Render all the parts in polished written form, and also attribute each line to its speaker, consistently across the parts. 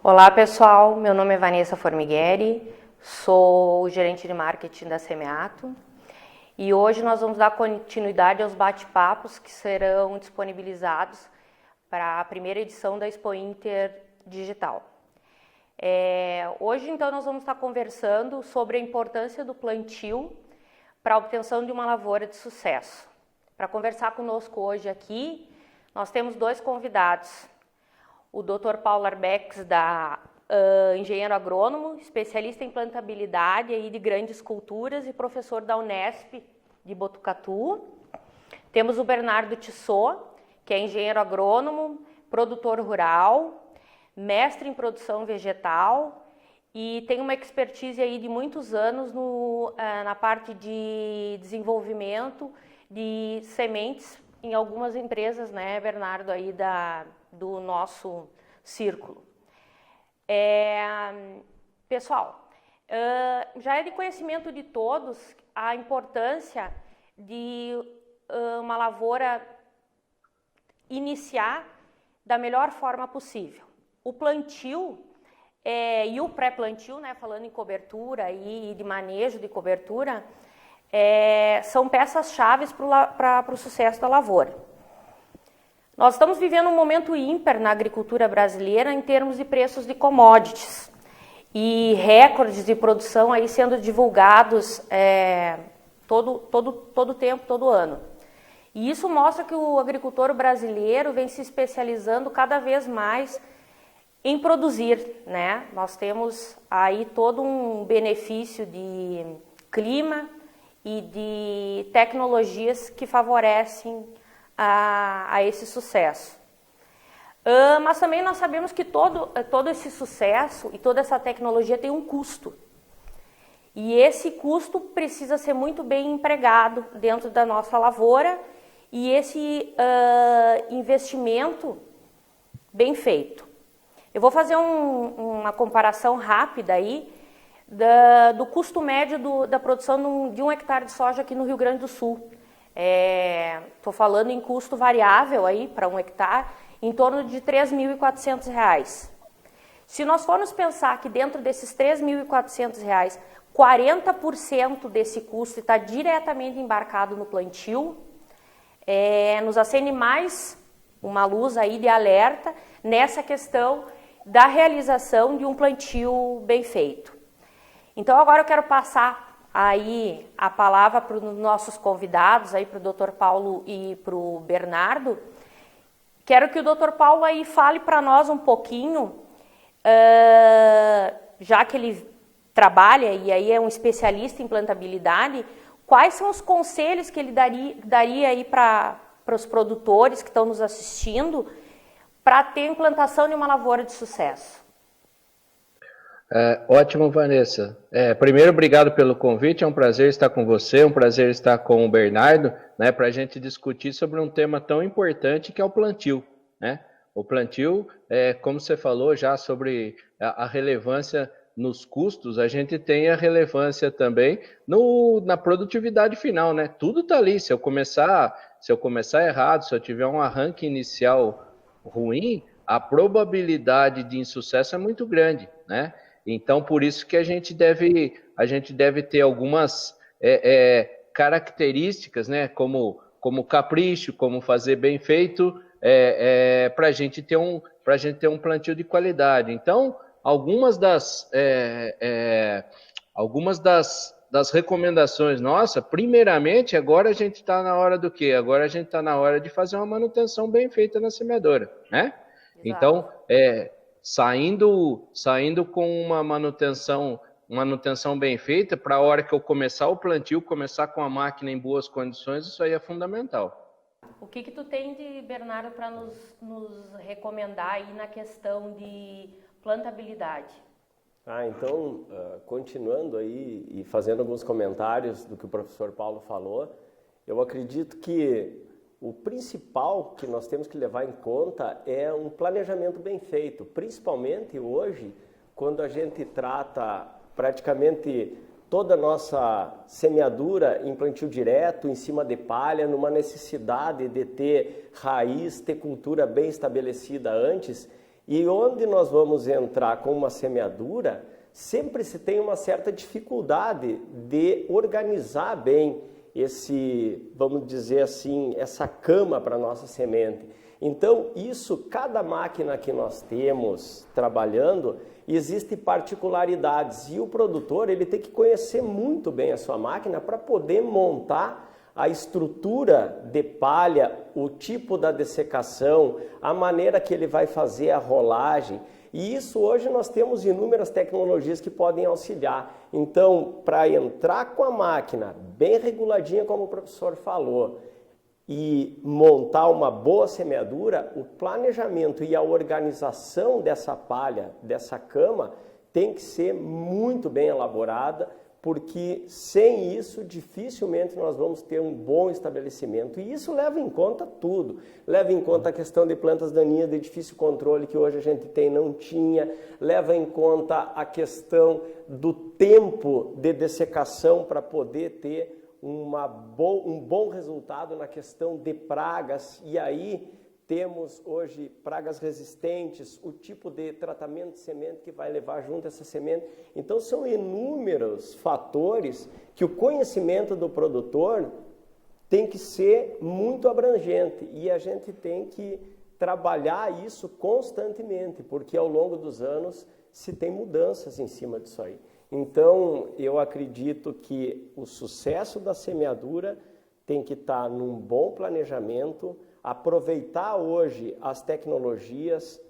Speaker 1: Olá pessoal, meu nome é Vanessa Formigueri, sou gerente de marketing da Semeato e hoje nós vamos dar continuidade aos bate-papos que serão disponibilizados para a primeira edição da Expo Inter Digital. Hoje então nós vamos estar conversando sobre a importância do plantio para a obtenção de uma lavoura de sucesso. Para conversar conosco hoje aqui, nós temos dois convidados. O Dr. Paulo Arbex, engenheiro agrônomo, especialista em plantabilidade aí de grandes culturas e professor da Unesp de Botucatu. Temos o Bernardo Tissot, que é engenheiro agrônomo, produtor rural, mestre em produção vegetal e tem uma expertise aí de muitos anos na parte de desenvolvimento de sementes em algumas empresas, né, Bernardo, aí do nosso círculo. Pessoal, já é de conhecimento de todos a importância de uma lavoura iniciar da melhor forma possível. O plantio e o pré-plantio, né, falando em cobertura e de manejo de cobertura, são peças-chave para o sucesso da lavoura. Nós estamos vivendo um momento ímpar na agricultura brasileira em termos de preços de commodities e recordes de produção aí sendo divulgados todo tempo, todo ano. E isso mostra que o agricultor brasileiro vem se especializando cada vez mais em produzir, né? Nós temos aí todo um benefício de clima e de tecnologias que favorecem a esse sucesso. Mas também nós sabemos que todo esse sucesso e toda essa tecnologia tem um custo. E esse custo precisa ser muito bem empregado dentro da nossa lavoura e esse investimento bem feito. Eu vou fazer uma comparação rápida aí do custo médio da produção de 1 hectare de soja aqui no Rio Grande do Sul. Estou falando em custo variável aí para 1 hectare, em torno de R$ 3.400. Se nós formos pensar que dentro desses R$ 3.400, 40% desse custo está diretamente embarcado no plantio, nos acende mais uma luz aí de alerta nessa questão da realização de um plantio bem feito. Então agora eu quero passar aí a palavra para os nossos convidados, aí para o Dr. Paulo e para o Bernardo. Quero que o Dr. Paulo aí fale para nós um pouquinho, já que ele trabalha e aí é um especialista em plantabilidade, quais são os conselhos que ele daria aí para os produtores que estão nos assistindo para ter implantação de uma lavoura de sucesso?
Speaker 2: Ótimo, Vanessa. Primeiro, obrigado pelo convite, é um prazer estar com você, é um prazer estar com o Bernardo, né, para a gente discutir sobre um tema tão importante que é o plantio, né? O plantio, como você falou já sobre a relevância nos custos, a gente tem a relevância também na produtividade final, né? Tudo está ali, se eu começar errado, se eu tiver um arranque inicial ruim, a probabilidade de insucesso é muito grande, né? Então, por isso que a gente deve ter algumas características, né, como capricho, como fazer bem feito, para a gente ter um plantio de qualidade. Então, algumas das recomendações nossas, primeiramente, agora a gente está na hora do quê? Agora a gente está na hora de fazer uma manutenção bem feita na semeadora, né? Exato. Então, saindo com uma manutenção bem feita, para a hora que eu começar o plantio, começar com a máquina em boas condições, isso aí é fundamental.
Speaker 1: O que tu tem de, Bernardo, para nos recomendar aí na questão de plantabilidade?
Speaker 3: Então, continuando aí e fazendo alguns comentários do que o professor Paulo falou, eu acredito que o principal que nós temos que levar em conta é um planejamento bem feito, principalmente hoje, quando a gente trata praticamente toda a nossa semeadura em plantio direto, em cima de palha, numa necessidade de ter raiz, ter cultura bem estabelecida antes. E onde nós vamos entrar com uma semeadura, sempre se tem uma certa dificuldade de organizar bem esse, vamos dizer assim, essa cama para a nossa semente. Então, isso, cada máquina que nós temos trabalhando, existem particularidades e o produtor ele tem que conhecer muito bem a sua máquina para poder montar a estrutura de palha, o tipo da dessecação, a maneira que ele vai fazer a rolagem. E isso hoje nós temos inúmeras tecnologias que podem auxiliar. Então, para entrar com a máquina bem reguladinha, como o professor falou, e montar uma boa semeadura, o planejamento e a organização dessa palha, dessa cama, tem que ser muito bem elaborada, porque sem isso dificilmente nós vamos ter um bom estabelecimento. E isso leva em conta tudo. Leva em conta a questão de plantas daninhas de difícil controle que hoje a gente tem, não tinha. Leva em conta a questão do tempo de dessecação para poder ter um bom resultado na questão de pragas. E aí temos hoje pragas resistentes, o tipo de tratamento de semente que vai levar junto essa semente. Então são inúmeros fatores que o conhecimento do produtor tem que ser muito abrangente e a gente tem que trabalhar isso constantemente, porque ao longo dos anos se tem mudanças em cima disso aí. Então eu acredito que o sucesso da semeadura tem que estar num bom planejamento, aproveitar hoje as tecnologias,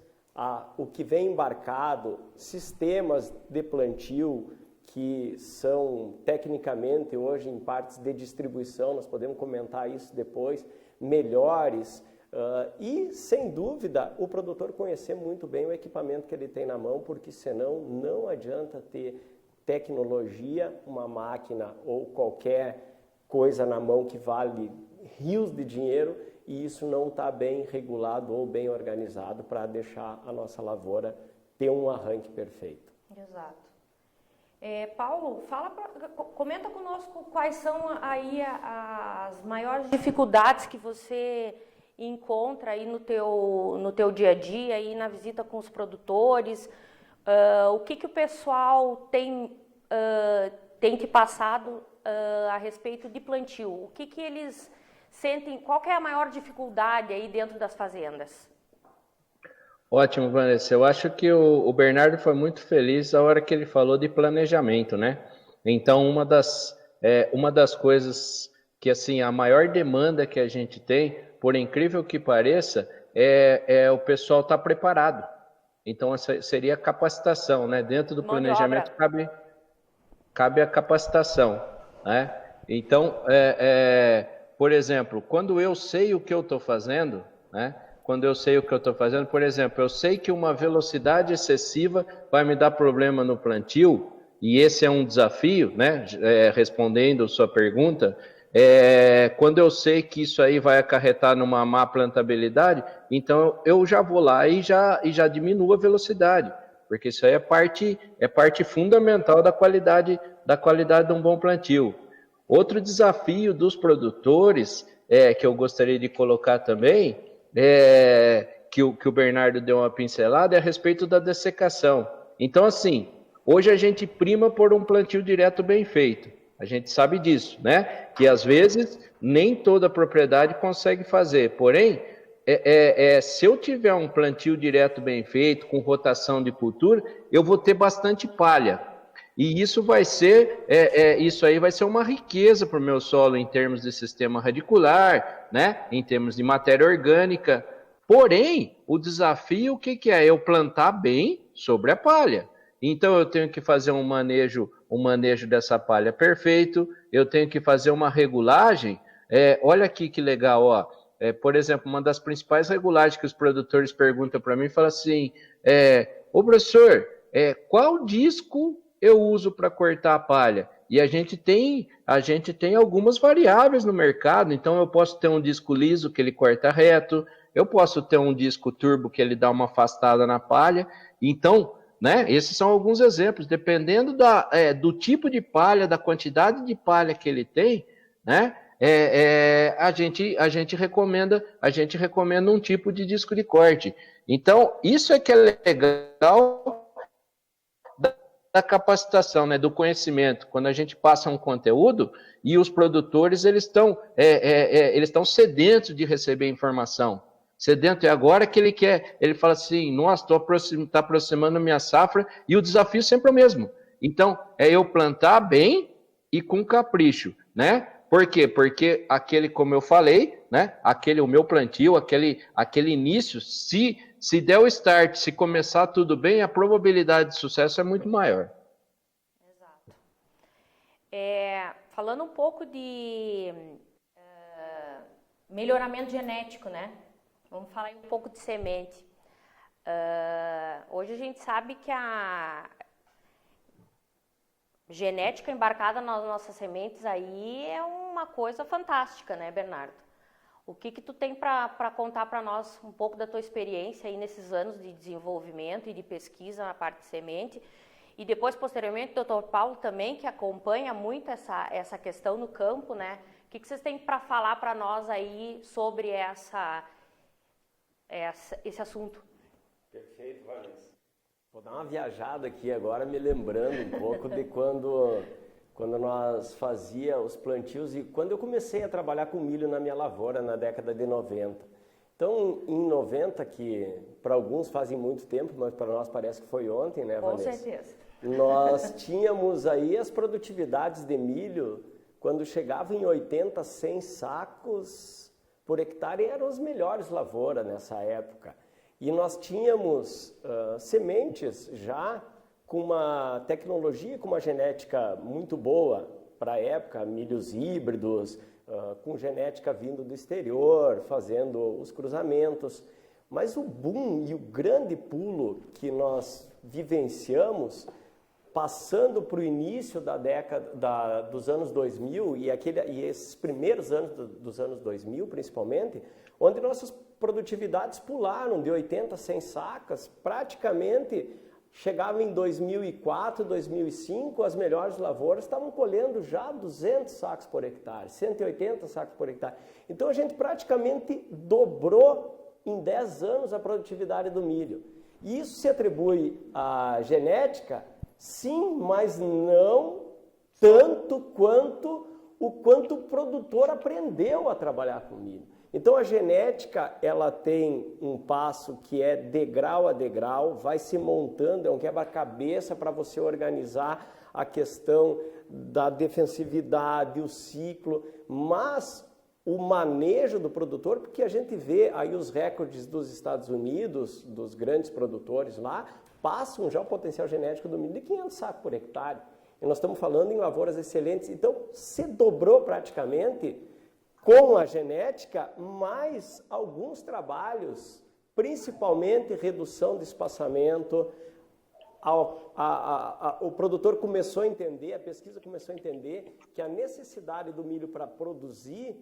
Speaker 3: o que vem embarcado, sistemas de plantio que são tecnicamente hoje em partes de distribuição, nós podemos comentar isso depois, melhores, e sem dúvida o produtor conhecer muito bem o equipamento que ele tem na mão, porque senão não adianta ter tecnologia, uma máquina ou qualquer coisa na mão que vale rios de dinheiro, e isso não está bem regulado ou bem organizado para deixar a nossa lavoura ter um arranque perfeito.
Speaker 1: Exato. Paulo, comenta conosco quais são aí as maiores dificuldades que você encontra aí no teu dia a dia, aí na visita com os produtores, o que o pessoal tem te passado a respeito de plantio, o que eles sentem, qual que é a maior dificuldade aí dentro das fazendas?
Speaker 2: Ótimo, Vanessa. Eu acho que o Bernardo foi muito feliz a hora que ele falou de planejamento, né? Então, uma das coisas que, assim, a maior demanda que a gente tem, por incrível que pareça, é o pessoal estar preparado. Então, essa seria a capacitação, né? Dentro do planejamento cabe a capacitação, né? Então, por exemplo, quando eu sei o que eu estou fazendo, né? Quando eu sei o que eu estou fazendo, por exemplo, eu sei que uma velocidade excessiva vai me dar problema no plantio, e esse é um desafio, né? Respondendo a sua pergunta, quando eu sei que isso aí vai acarretar numa má plantabilidade, então eu já vou lá e já diminuo a velocidade, porque isso aí é parte fundamental da qualidade de um bom plantio. Outro desafio dos produtores, que eu gostaria de colocar também, que o Bernardo deu uma pincelada, é a respeito da dessecação. Então, assim, hoje a gente prima por um plantio direto bem feito. A gente sabe disso, né? Que às vezes nem toda propriedade consegue fazer. Porém, se eu tiver um plantio direto bem feito, com rotação de cultura, eu vou ter bastante palha. E isso isso aí vai ser uma riqueza para o meu solo em termos de sistema radicular, né? Em termos de matéria orgânica. Porém, o desafio, o que é? Eu plantar bem sobre a palha. Então, eu tenho que fazer um manejo dessa palha perfeito, eu tenho que fazer uma regulagem. Olha aqui que legal, ó. Por exemplo, uma das principais regulagens que os produtores perguntam para mim, fala assim, ô professor, qual disco eu uso para cortar a palha? E a gente tem algumas variáveis no mercado, então eu posso ter um disco liso que ele corta reto, eu posso ter um disco turbo que ele dá uma afastada na palha. Então, né, esses são alguns exemplos, dependendo do tipo de palha, da quantidade de palha que ele tem, né, a gente recomenda um tipo de disco de corte. Então, isso é que é legal da capacitação, né, do conhecimento. Quando a gente passa um conteúdo e os produtores eles estão sedentos de receber informação. Sedento é agora que ele fala assim, nossa, está aproximando minha safra, e o desafio sempre é o mesmo. Então, é eu plantar bem e com capricho, né? Por quê? Porque como eu falei, né? O meu plantio, aquele início, se der o start, se começar tudo bem, a probabilidade de sucesso é muito maior.
Speaker 1: Exato. Falando um pouco de melhoramento genético, né? Vamos falar um pouco de semente. Hoje a gente sabe que a genética embarcada nas nossas sementes aí é uma coisa fantástica, né, Bernardo? O que tu tem para contar para nós um pouco da tua experiência aí nesses anos de desenvolvimento e de pesquisa na parte de semente? E depois, posteriormente, o Dr. Paulo também, que acompanha muito essa questão no campo, né? O que vocês têm para falar para nós aí sobre esse assunto?
Speaker 3: Perfeito, Vanessa. Vou dar uma viajada aqui agora, me lembrando um pouco de quando nós fazíamos os plantios e quando eu comecei a trabalhar com milho na minha lavoura na década de 90. Então, em 90, que para alguns fazem muito tempo, mas para nós parece que foi ontem, né, Vanessa?
Speaker 1: Com certeza.
Speaker 3: Nós tínhamos aí as produtividades de milho, quando chegavam em 80, 100 sacos por hectare, eram as melhores lavouras nessa época. E nós tínhamos sementes já com uma tecnologia, com uma genética muito boa para a época, milhos híbridos, com genética vindo do exterior, fazendo os cruzamentos. Mas o boom e o grande pulo que nós vivenciamos, passando para o início da década dos anos 2000 e esses primeiros anos dos anos 2000, principalmente, onde nossas produtividades pularam de 80 a 100 sacas, praticamente chegava em 2004, 2005, as melhores lavouras estavam colhendo já 200 sacos por hectare, 180 sacos por hectare. Então a gente praticamente dobrou em 10 anos a produtividade do milho. E isso se atribui à genética? Sim, mas não tanto quanto o produtor aprendeu a trabalhar com milho. Então a genética, ela tem um passo que é degrau a degrau, vai se montando, é um quebra-cabeça para você organizar a questão da defensividade, o ciclo, mas o manejo do produtor, porque a gente vê aí os recordes dos Estados Unidos, dos grandes produtores lá, passam já o potencial genético do milho de 500 sacos por hectare. E nós estamos falando em lavouras excelentes, então se dobrou praticamente com a genética, mais alguns trabalhos, principalmente redução de espaçamento. O produtor começou a entender, a pesquisa começou a entender que a necessidade do milho para produzir,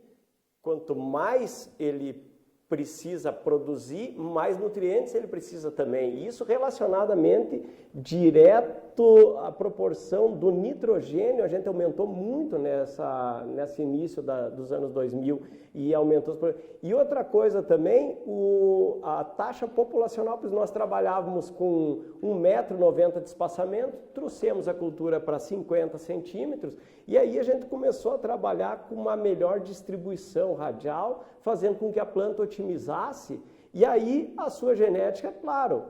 Speaker 3: quanto mais ele precisa produzir, mais nutrientes ele precisa também. Isso relacionadamente direto à proporção do nitrogênio, a gente aumentou muito nesse início dos anos 2000 e aumentou. E outra coisa também, a taxa populacional, pois nós trabalhávamos com 1,90 m de espaçamento, trouxemos a cultura para 50 centímetros e aí a gente começou a trabalhar com uma melhor distribuição radial, fazendo com que a planta otimizasse, e aí a sua genética, claro,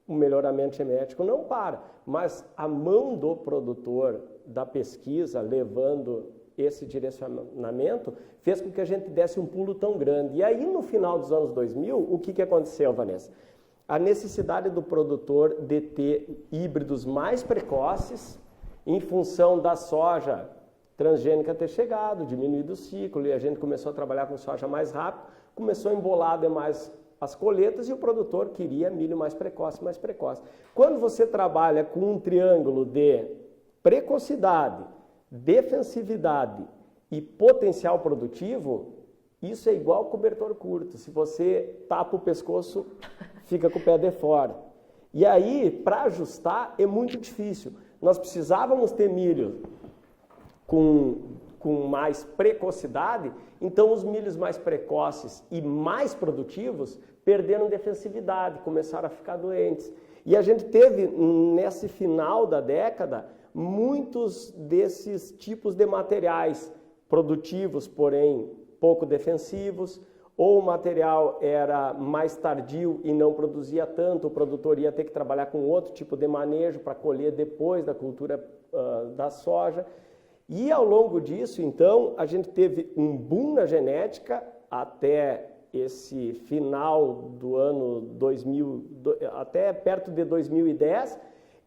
Speaker 3: o melhoramento genético não para, mas a mão do produtor da pesquisa, levando esse direcionamento, fez com que a gente desse um pulo tão grande. E aí, no final dos anos 2000, o que aconteceu, Vanessa? A necessidade do produtor de ter híbridos mais precoces, em função da soja transgênica ter chegado, diminuído o ciclo, e a gente começou a trabalhar com soja mais rápido, começou a embolar demais as colheitas e o produtor queria milho mais precoce, mais precoce. Quando você trabalha com um triângulo de precocidade, defensividade e potencial produtivo, isso é igual cobertor curto. Se você tapa o pescoço, fica com o pé de fora. E aí, para ajustar, é muito difícil. Nós precisávamos ter milho com com mais precocidade, então os milhos mais precoces e mais produtivos perderam defensividade, começaram a ficar doentes. E a gente teve, nesse final da década, muitos desses tipos de materiais produtivos, porém pouco defensivos, ou o material era mais tardio e não produzia tanto, o produtor ia ter que trabalhar com outro tipo de manejo para colher depois da cultura da soja. E ao longo disso, então, a gente teve um boom na genética até esse final do ano 2000, até perto de 2010,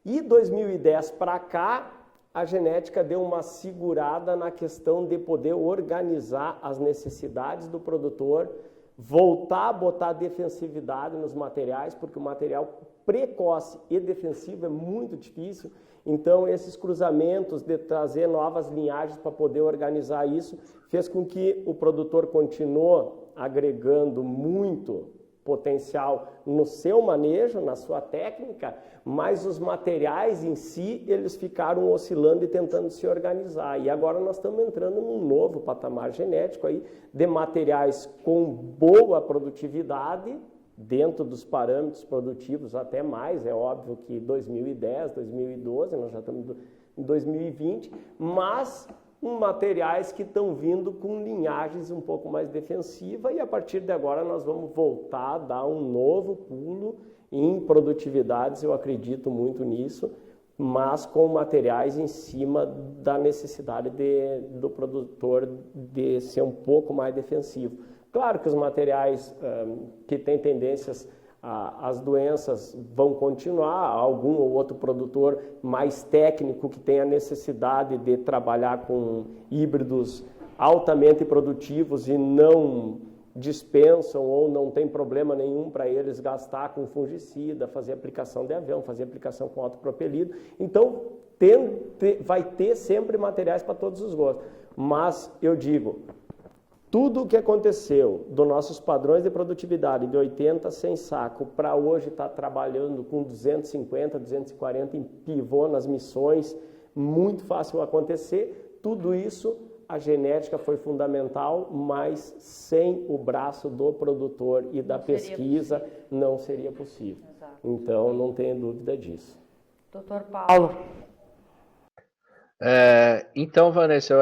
Speaker 3: e 2010 para cá, a genética deu uma segurada na questão de poder organizar as necessidades do produtor, voltar a botar defensividade nos materiais, porque o material precoce e defensivo é muito difícil. Então, esses cruzamentos de trazer novas linhagens para poder organizar isso, fez com que o produtor continuou agregando muito potencial no seu manejo, na sua técnica, mas os materiais em si, eles ficaram oscilando e tentando se organizar. E agora nós estamos entrando num novo patamar genético aí de materiais com boa produtividade, dentro dos parâmetros produtivos até mais, é óbvio que 2010, 2012, nós já estamos em 2020, mas materiais que estão vindo com linhagens um pouco mais defensivas e a partir de agora nós vamos voltar a dar um novo pulo em produtividades, eu acredito muito nisso, mas com materiais em cima da necessidade do produtor de ser um pouco mais defensivo. Claro que os materiais que têm tendências as doenças vão continuar, algum ou outro produtor mais técnico que tenha necessidade de trabalhar com híbridos altamente produtivos e não dispensam ou não tem problema nenhum para eles gastar com fungicida, fazer aplicação de avião, fazer aplicação com autopropelido. Então, vai ter sempre materiais para todos os gostos. Mas, eu digo, tudo o que aconteceu dos nossos padrões de produtividade de 80 sem saco para hoje estar trabalhando com 250, 240 em pivô nas missões, muito fácil acontecer. Tudo isso, a genética foi fundamental, mas sem o braço do produtor e da pesquisa não seria possível. Exato. Então, não tenha dúvida disso.
Speaker 1: Doutor Paulo.
Speaker 2: Então, Vanessa,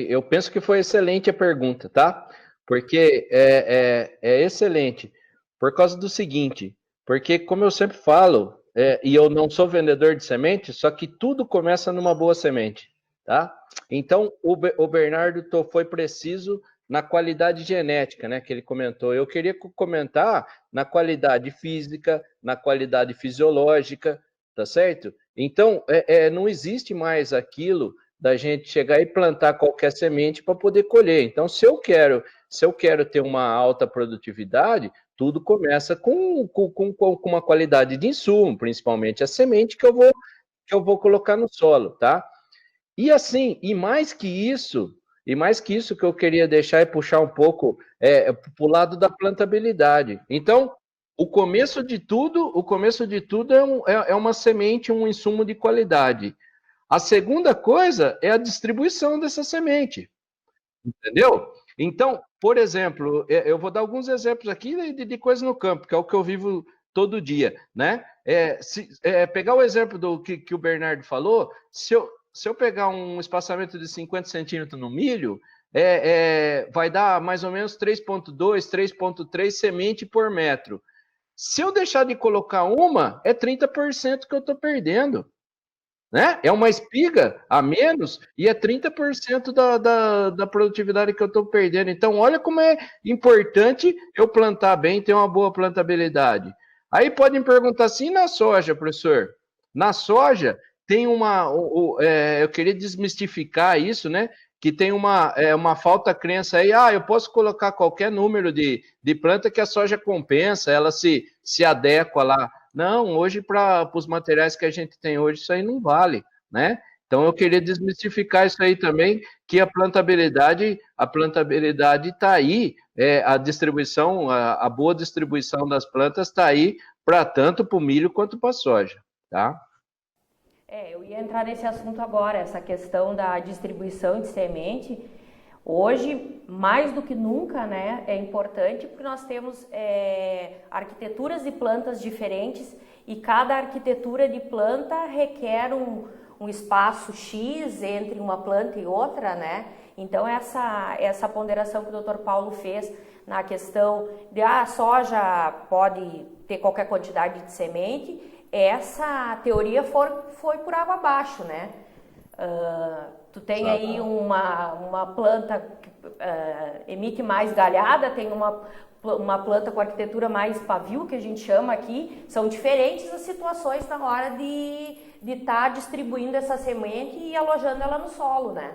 Speaker 2: eu penso que foi excelente a pergunta, tá? Porque é excelente, por causa do seguinte, porque como eu sempre falo, e eu não sou vendedor de semente, só que tudo começa numa boa semente, tá? Então, o Bernardo foi preciso na qualidade genética, né, que ele comentou. Eu queria comentar na qualidade física, na qualidade fisiológica, tá certo? Então, não existe mais aquilo da gente chegar e plantar qualquer semente para poder colher. Então, se eu quero ter uma alta produtividade, tudo começa com uma qualidade de insumo, principalmente a semente que eu vou colocar no solo, tá? E assim, e mais que isso que eu queria deixar e puxar um pouco para o lado da plantabilidade. Então, o começo de tudo é uma semente, um insumo de qualidade. A segunda coisa é a distribuição dessa semente, entendeu? Então, por exemplo, eu vou dar alguns exemplos aqui de coisas no campo, que é o que eu vivo todo dia, né? Pegar o exemplo do que o Bernardo falou, se eu pegar um espaçamento de 50 centímetros no milho, vai dar mais ou menos 3,2, 3,3 semente por metro. Se eu deixar de colocar uma, é 30% que eu estou perdendo. Né? É uma espiga a menos e é 30% da produtividade que eu estou perdendo. Então, olha como é importante eu plantar bem, ter uma boa plantabilidade. Aí podem perguntar assim, na soja, professor? Na soja, tem eu queria desmistificar isso, né? Que tem uma falta crença aí, eu posso colocar qualquer número de planta que a soja compensa, ela se adequa lá. Não, hoje para os materiais que a gente tem hoje, isso aí não vale, né? Então eu queria desmistificar isso aí também, que a plantabilidade está aí, a distribuição, a boa distribuição das plantas está aí para tanto para o milho quanto para a soja, tá?
Speaker 1: Eu ia entrar nesse assunto agora, essa questão da distribuição de semente. Hoje, mais do que nunca, né, é importante porque nós temos arquiteturas de plantas diferentes e cada arquitetura de planta requer um espaço X entre uma planta e outra, né? Então, essa ponderação que o Dr. Paulo fez na questão de a soja pode ter qualquer quantidade de semente, essa teoria foi por água abaixo, né? Tu tem aí uma planta que emite mais galhada, tem uma planta com arquitetura mais pavio, que a gente chama aqui. São diferentes as situações na hora de estar distribuindo essa semente e alojando ela no solo, né?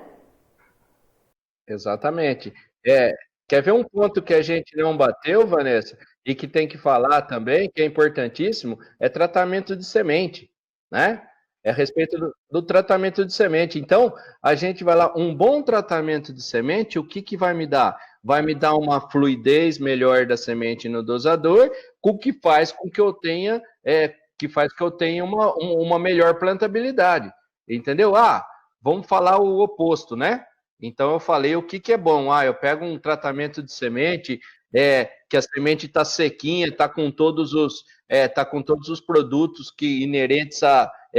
Speaker 2: Exatamente. Quer ver um ponto que a gente não bateu, Vanessa, e que tem que falar também, que é importantíssimo, é tratamento de semente, né? É a respeito do tratamento de semente. Então, a gente vai lá, um bom tratamento de semente, o que vai me dar? Vai me dar uma fluidez melhor da semente no dosador, o que faz com que eu tenha, uma melhor plantabilidade. Entendeu? Vamos falar o oposto, né? Então, eu falei o que é bom. Eu pego um tratamento de semente, que a semente está sequinha, está com todos os produtos inerentes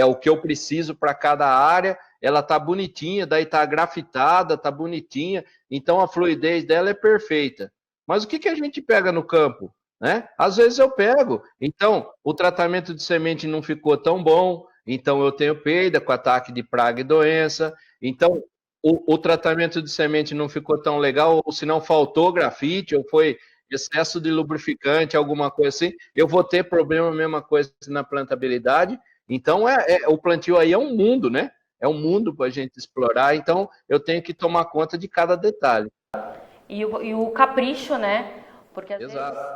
Speaker 2: o que eu preciso para cada área, ela está bonitinha, daí está grafitada, está bonitinha, então a fluidez dela é perfeita. Mas o que a gente pega no campo? Né? Às vezes eu pego, então o tratamento de semente não ficou tão bom, então eu tenho perda com ataque de praga e doença, então o tratamento de semente não ficou tão legal, ou se não faltou grafite, ou foi excesso de lubrificante, alguma coisa assim, eu vou ter problema, mesma coisa na plantabilidade. Então, o plantio aí é um mundo, né? É um mundo para a gente explorar, então eu tenho que tomar conta de cada detalhe.
Speaker 1: E o capricho, né? Porque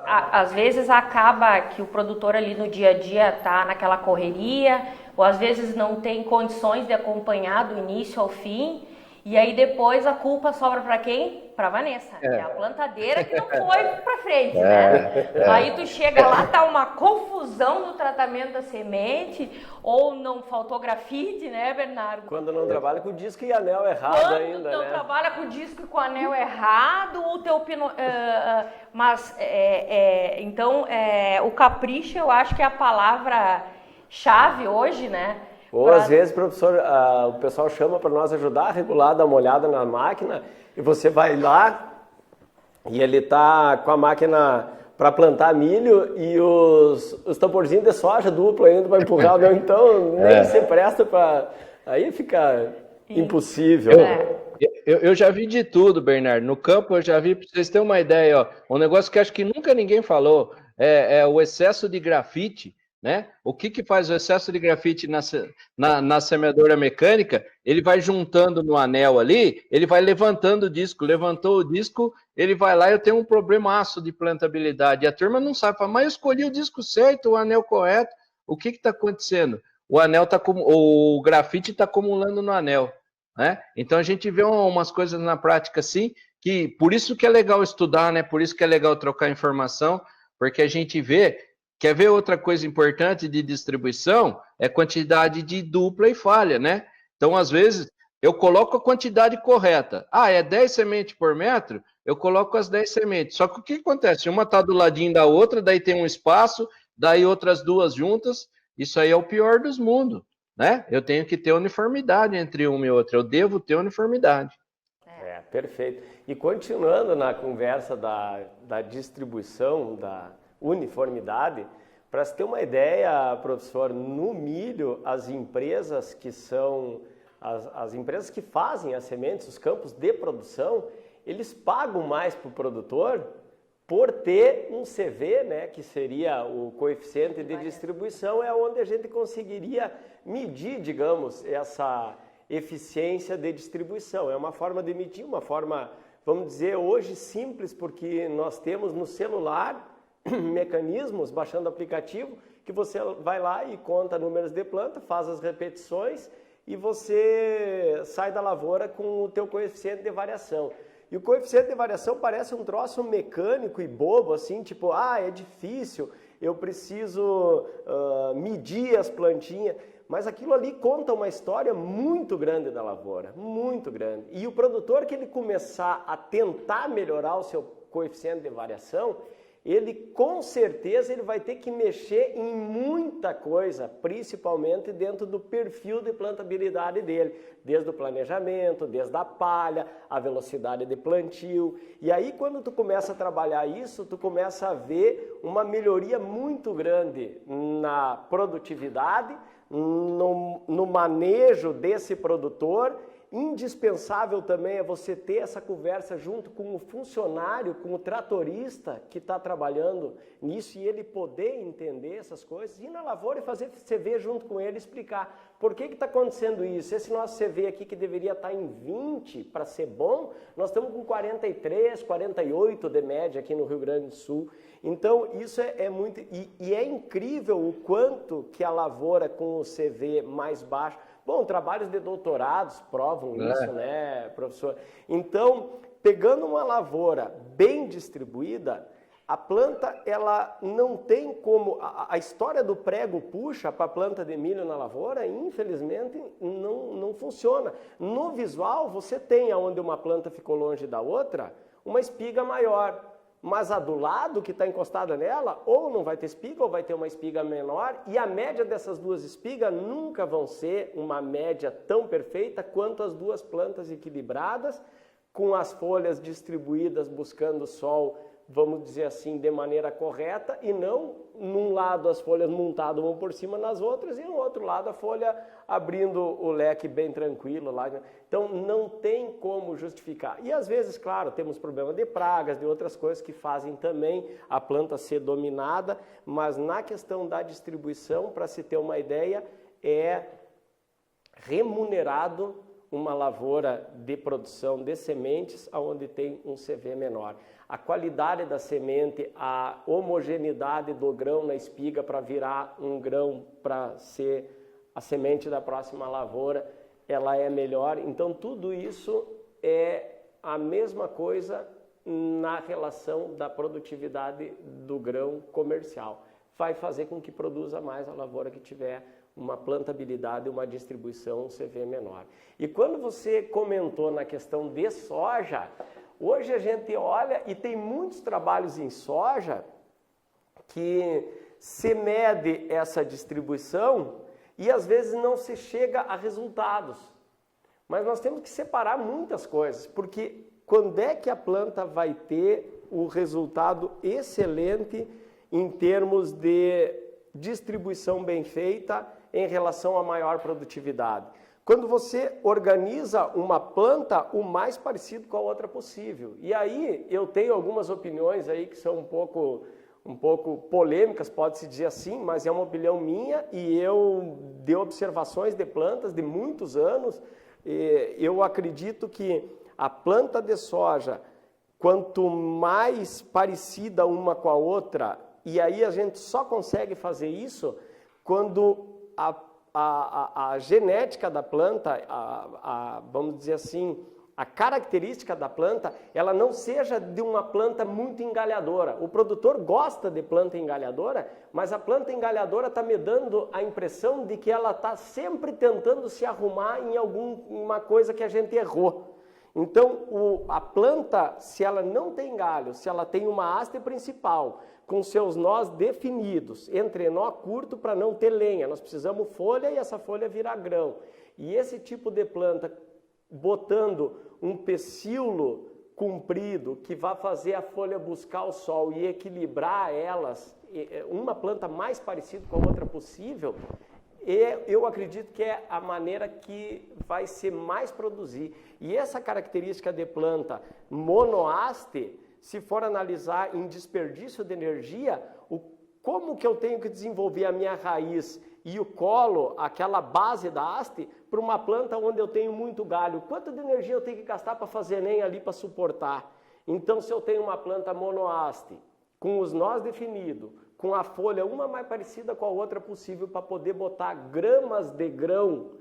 Speaker 1: às vezes acaba que o produtor ali no dia a dia tá naquela correria, ou às vezes não tem condições de acompanhar do início ao fim, e aí depois a culpa sobra para quem? Para Vanessa, que é a plantadeira que não foi para frente, né? Aí tu chega lá, tá uma confusão no tratamento da semente, ou não faltou grafite, né, Bernardo?
Speaker 3: Quando não trabalha com disco e anel errado ainda, né?
Speaker 1: Quando não trabalha com disco e com anel errado, o teu então, o capricho eu acho que é a palavra-chave hoje, né?
Speaker 3: Ou às vezes, professor, o pessoal chama para nós ajudar a regular, dar uma olhada na máquina, e você vai lá e ele tá com a máquina para plantar milho e os tamborzinhos de soja duplo ainda para empurrar o meu, então nem se presta para... Aí fica impossível.
Speaker 2: Eu já vi de tudo, Bernardo. No campo eu já vi, para vocês terem uma ideia, um negócio que acho que nunca ninguém falou, é o excesso de grafite. Né? O que faz o excesso de grafite na semeadora mecânica? Ele vai juntando no anel ali, ele vai levantando o disco, levantou o disco, ele vai lá e eu tenho um problemaço de plantabilidade. E a turma não sabe, fala, mas eu escolhi o disco certo, o anel correto, o que está acontecendo? O grafite está acumulando no anel. Né? Então a gente vê umas coisas na prática assim, que por isso que é legal estudar, né? Por isso que é legal trocar informação, porque a gente vê. Quer ver outra coisa importante de distribuição? É quantidade de dupla e falha, né? Então, às vezes, eu coloco a quantidade correta. É 10 sementes por metro? Eu coloco as 10 sementes. Só que o que acontece? Uma está do ladinho da outra, daí tem um espaço, daí outras duas juntas. Isso aí é o pior dos mundos, né? Eu tenho que ter uniformidade entre uma e outra. Eu devo ter uniformidade.
Speaker 3: Perfeito. E continuando na conversa da distribuição, da uniformidade, para se ter uma ideia, professor, no milho, as empresas que são as empresas que fazem as sementes, os campos de produção, eles pagam mais para o produtor por ter um CV, né, que seria o coeficiente de distribuição, é onde a gente conseguiria medir, digamos, essa eficiência de distribuição. É uma forma de medir, uma forma, vamos dizer, hoje simples, porque nós temos no celular mecanismos, baixando o aplicativo, que você vai lá e conta números de planta, faz as repetições e você sai da lavoura com o teu coeficiente de variação. E o coeficiente de variação parece um troço mecânico e bobo, assim, tipo, é difícil, eu preciso medir as plantinhas, mas aquilo ali conta uma história muito grande da lavoura, muito grande. E o produtor que ele começar a tentar melhorar o seu coeficiente de variação, ele com certeza ele vai ter que mexer em muita coisa, principalmente dentro do perfil de plantabilidade dele, desde o planejamento, desde a palha, a velocidade de plantio. E aí quando tu começa a trabalhar isso, tu começa a ver uma melhoria muito grande na produtividade, no manejo desse produtor. Indispensável também é você ter essa conversa junto com o funcionário, com o tratorista que está trabalhando nisso e ele poder entender essas coisas, ir na lavoura e fazer CV junto com ele, explicar por que está acontecendo isso. Esse nosso CV aqui que deveria estar em 20 para ser bom, nós estamos com 43, 48 de média aqui no Rio Grande do Sul. Então isso é muito... E é incrível o quanto que a lavoura com o CV mais baixo... Bom, trabalhos de doutorados provam isso, né, professor? Então, pegando uma lavoura bem distribuída, a planta, ela não tem como... A história do prego puxa para a planta de milho na lavoura, infelizmente, não funciona. No visual, você tem, onde uma planta ficou longe da outra, uma espiga maior. Mas a do lado, que está encostada nela, ou não vai ter espiga, ou vai ter uma espiga menor, e a média dessas duas espigas nunca vão ser uma média tão perfeita quanto as duas plantas equilibradas, com as folhas distribuídas buscando sol, vamos dizer assim, de maneira correta, e não num lado as folhas montadas uma por cima nas outras, e no outro lado a folha abrindo o leque bem tranquilo lá. Então não tem como justificar. E às vezes, claro, temos problema de pragas, de outras coisas que fazem também a planta ser dominada, mas na questão da distribuição, para se ter uma ideia, é remunerado uma lavoura de produção de sementes onde tem um CV menor. A qualidade da semente, a homogeneidade do grão na espiga para virar um grão para ser a semente da próxima lavoura, ela é melhor. Então tudo isso é a mesma coisa na relação da produtividade do grão comercial. Vai fazer com que produza mais a lavoura que tiver uma plantabilidade, uma distribuição, um CV menor. E quando você comentou na questão de soja, hoje a gente olha e tem muitos trabalhos em soja que se mede essa distribuição e às vezes não se chega a resultados. Mas nós temos que separar muitas coisas, porque quando é que a planta vai ter o resultado excelente em termos de distribuição bem feita em relação a maior produtividade? Quando você organiza uma planta o mais parecido com a outra possível. E aí eu tenho algumas opiniões aí que são um pouco polêmicas, pode-se dizer assim, mas é uma opinião minha e eu de observações de plantas de muitos anos, eu acredito que a planta de soja, quanto mais parecida uma com a outra, e aí a gente só consegue fazer isso quando a genética da planta, vamos dizer assim, a característica da planta, ela não seja de uma planta muito engalhadora. O produtor gosta de planta engalhadora, mas a planta engalhadora está me dando a impressão de que ela está sempre tentando se arrumar em alguma coisa que a gente errou. Então, a planta, se ela não tem galho, se ela tem uma haste principal, com seus nós definidos, entre nó curto para não ter lenha, nós precisamos folha e essa folha virar grão. E esse tipo de planta, botando um pecíolo comprido, que vai fazer a folha buscar o sol e equilibrar elas, uma planta mais parecida com a outra possível, eu acredito que é a maneira que vai ser mais produzir. E essa característica de planta monohaste, se for analisar em desperdício de energia, como que eu tenho que desenvolver a minha raiz e o colo, aquela base da haste, para uma planta onde eu tenho muito galho? Quanto de energia eu tenho que gastar para fazer nem ali para suportar? Então, se eu tenho uma planta monohaste, com os nós definidos, com a folha uma mais parecida com a outra possível para poder botar gramas de grão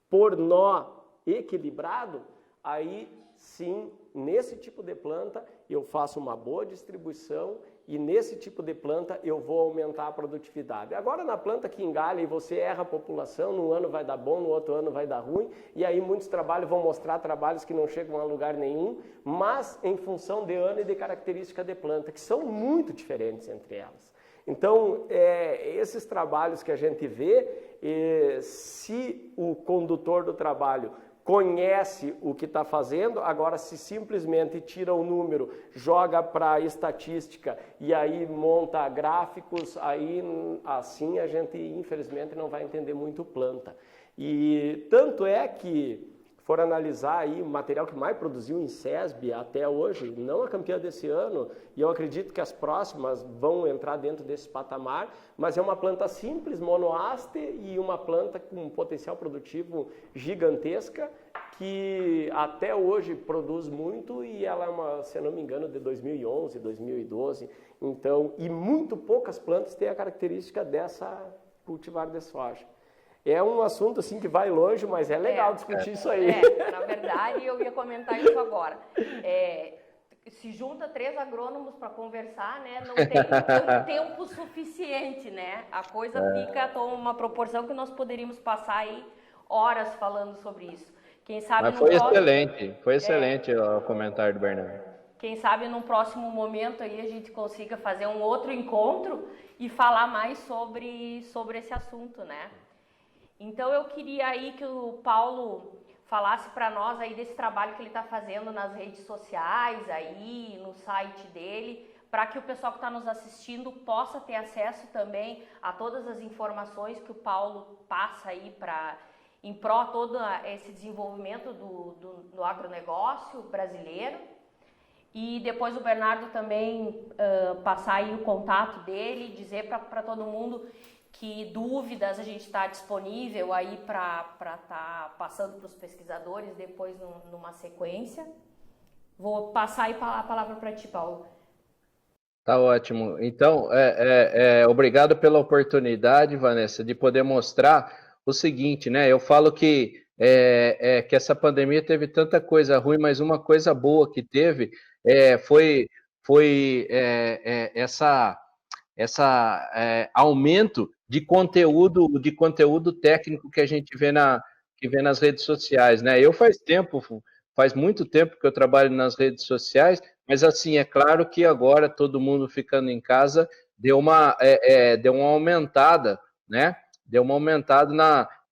Speaker 3: por nó equilibrado, aí sim, nesse tipo de planta, eu faço uma boa distribuição e nesse tipo de planta eu vou aumentar a produtividade. Agora na planta que engalha e você erra a população, num ano vai dar bom, no outro ano vai dar ruim, e aí muitos trabalhos vão mostrar trabalhos que não chegam a lugar nenhum, mas em função de ano e de característica de planta, que são muito diferentes entre elas. Então, esses trabalhos que a gente vê, se o condutor do trabalho conhece o que está fazendo, agora se simplesmente tira o número, joga para a estatística e aí monta gráficos, aí assim a gente infelizmente não vai entender muito planta. E tanto é que, for analisar aí o material que mais produziu em SESB até hoje, não a campeã desse ano, e eu acredito que as próximas vão entrar dentro desse patamar, mas é uma planta simples, monohaste, e uma planta com um potencial produtivo gigantesca, que até hoje produz muito, e ela é uma, se eu não me engano, de 2011, 2012, então, e muito poucas plantas têm a característica dessa cultivar de soja. É um assunto assim que vai longe, mas é legal discutir isso aí.
Speaker 1: Na verdade, eu ia comentar isso agora. Se junta 3 agrônomos para conversar, né? Não tem tempo suficiente, né? A coisa toma uma proporção que nós poderíamos passar aí horas falando sobre isso. Quem sabe
Speaker 2: mas foi excelente o comentário do Bernardo.
Speaker 1: Quem sabe num próximo momento aí a gente consiga fazer um outro encontro e falar mais sobre esse assunto, né? Então eu queria aí que o Paulo falasse para nós aí desse trabalho que ele está fazendo nas redes sociais, aí no site dele, para que o pessoal que está nos assistindo possa ter acesso também a todas as informações que o Paulo passa aí em pró todo esse desenvolvimento do agronegócio brasileiro. E depois o Bernardo também passar aí o contato dele, dizer para todo mundo que dúvidas a gente está disponível aí para estar passando para os pesquisadores depois numa sequência. Vou passar aí a palavra para ti, Paulo.
Speaker 2: Tá ótimo. Então, obrigado pela oportunidade, Vanessa, de poder mostrar o seguinte, né? Eu falo que essa pandemia teve tanta coisa ruim, mas uma coisa boa que teve foi essa aumento de conteúdo técnico que a gente vê nas redes sociais, né? Faz muito tempo que eu trabalho nas redes sociais, mas assim, é claro que agora todo mundo ficando em casa deu uma aumentada, né? Deu uma aumentada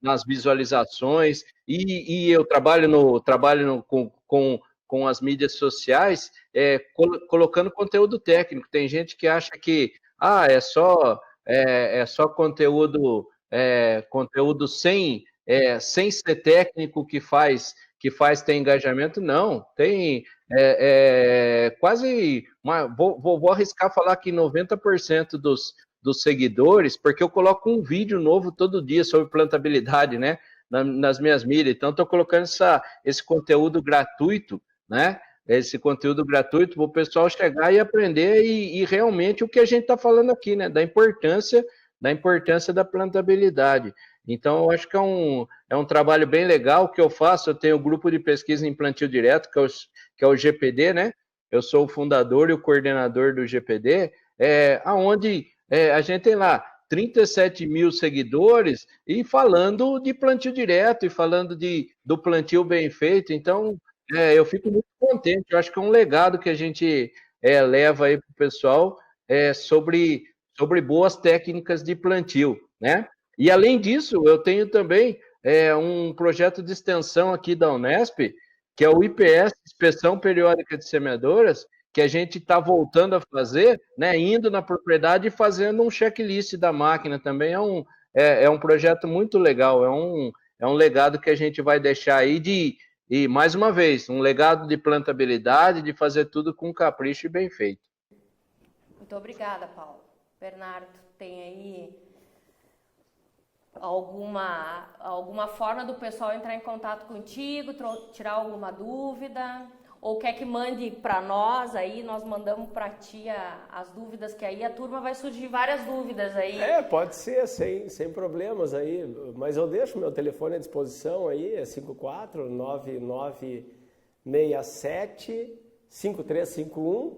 Speaker 2: nas visualizações, e eu trabalho com as mídias sociais, colocando conteúdo técnico. Tem gente que acha que é só conteúdo sem ser técnico que faz ter engajamento. Não, tem quase, vou arriscar falar que 90% dos seguidores, porque eu coloco um vídeo novo todo dia sobre plantabilidade, né, nas minhas mídias. Então, estou colocando esse conteúdo gratuito, né? Esse conteúdo gratuito para o pessoal chegar e aprender e realmente o que a gente está falando aqui, né? Da importância da plantabilidade. Então, eu acho que é um trabalho bem legal que eu faço. Eu tenho um grupo de pesquisa em plantio direto, que é o GPD, né? Eu sou o fundador e o coordenador do GPD, onde a gente tem lá 37 mil seguidores e falando de plantio direto e falando do plantio bem feito. Então, eu fico muito contente. Eu acho que é um legado que a gente leva aí para o pessoal sobre boas técnicas de plantio, né? E, além disso, eu tenho também um projeto de extensão aqui da Unesp, que é o IPS, Inspeção Periódica de Semeadoras, que a gente está voltando a fazer, né, indo na propriedade e fazendo um checklist da máquina também. É um projeto muito legal, é um legado que a gente vai deixar aí e, mais uma vez, um legado de plantabilidade, de fazer tudo com capricho e bem feito.
Speaker 1: Muito obrigada, Paulo. Bernardo, tem aí alguma forma do pessoal entrar em contato contigo, tirar alguma dúvida? Ou quer que mande para nós aí, nós mandamos para ti as dúvidas, que aí a turma vai surgir várias dúvidas aí.
Speaker 3: Pode ser, sem problemas aí, mas eu deixo meu telefone à disposição aí, é 549967-5351,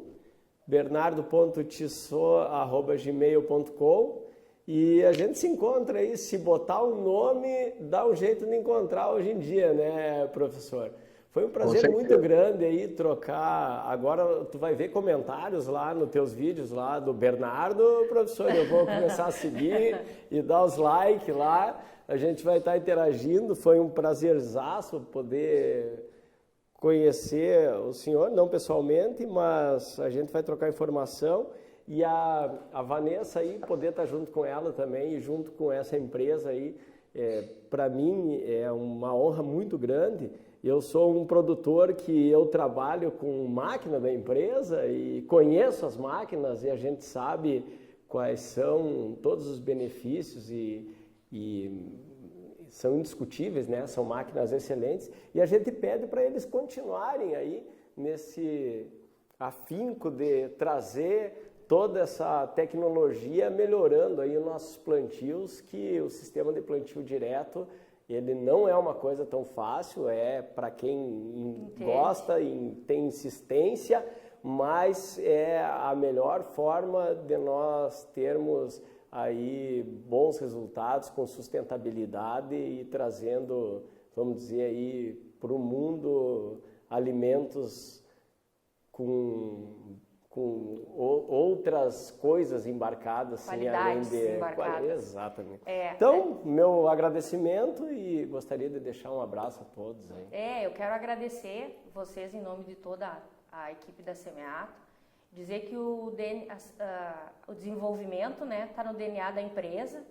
Speaker 3: bernardo.tissot@gmail.com, e a gente se encontra aí. Se botar um nome, dá um jeito de encontrar hoje em dia, né, professor? Foi um prazer muito grande aí trocar. Agora tu vai ver comentários lá nos teus vídeos lá do Bernardo, professor. Eu vou começar a seguir e dar os likes lá. A gente vai estar interagindo. Foi um prazerzaço poder conhecer o senhor, não pessoalmente, mas a gente vai trocar informação. E a Vanessa aí, poder estar junto com ela também e junto com essa empresa aí, para mim é uma honra muito grande. Eu sou um produtor que eu trabalho com máquina da empresa e conheço as máquinas, e a gente sabe quais são todos os benefícios e são indiscutíveis, né? São máquinas excelentes, e a gente pede para eles continuarem aí nesse afinco de trazer toda essa tecnologia, melhorando aí os nossos plantios, que o sistema de plantio direto, ele não é uma coisa tão fácil, para quem gosta e tem insistência, mas é a melhor forma de nós termos aí bons resultados com sustentabilidade e trazendo, vamos dizer aí, para o mundo alimentos com outras coisas embarcadas, assim, além de
Speaker 1: embarcadas.
Speaker 3: Exatamente. Então, meu agradecimento, e gostaria de deixar um abraço a todos aí.
Speaker 1: Eu quero agradecer vocês em nome de toda a equipe da Semeato, dizer que o desenvolvimento, né, está no DNA da empresa,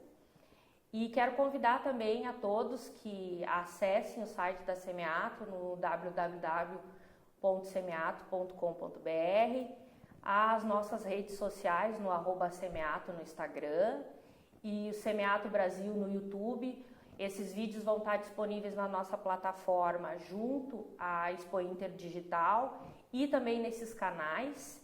Speaker 1: e quero convidar também a todos que acessem o site da Semeato no www.semeato.com.br, as nossas redes sociais no @Semeato no Instagram e o Semeato Brasil no YouTube. Esses vídeos vão estar disponíveis na nossa plataforma junto à Expo Inter Digital e também nesses canais,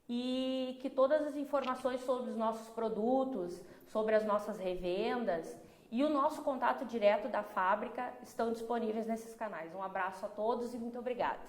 Speaker 1: e que todas as informações sobre os nossos produtos, sobre as nossas revendas e o nosso contato direto da fábrica estão disponíveis nesses canais. Um abraço a todos e muito obrigada.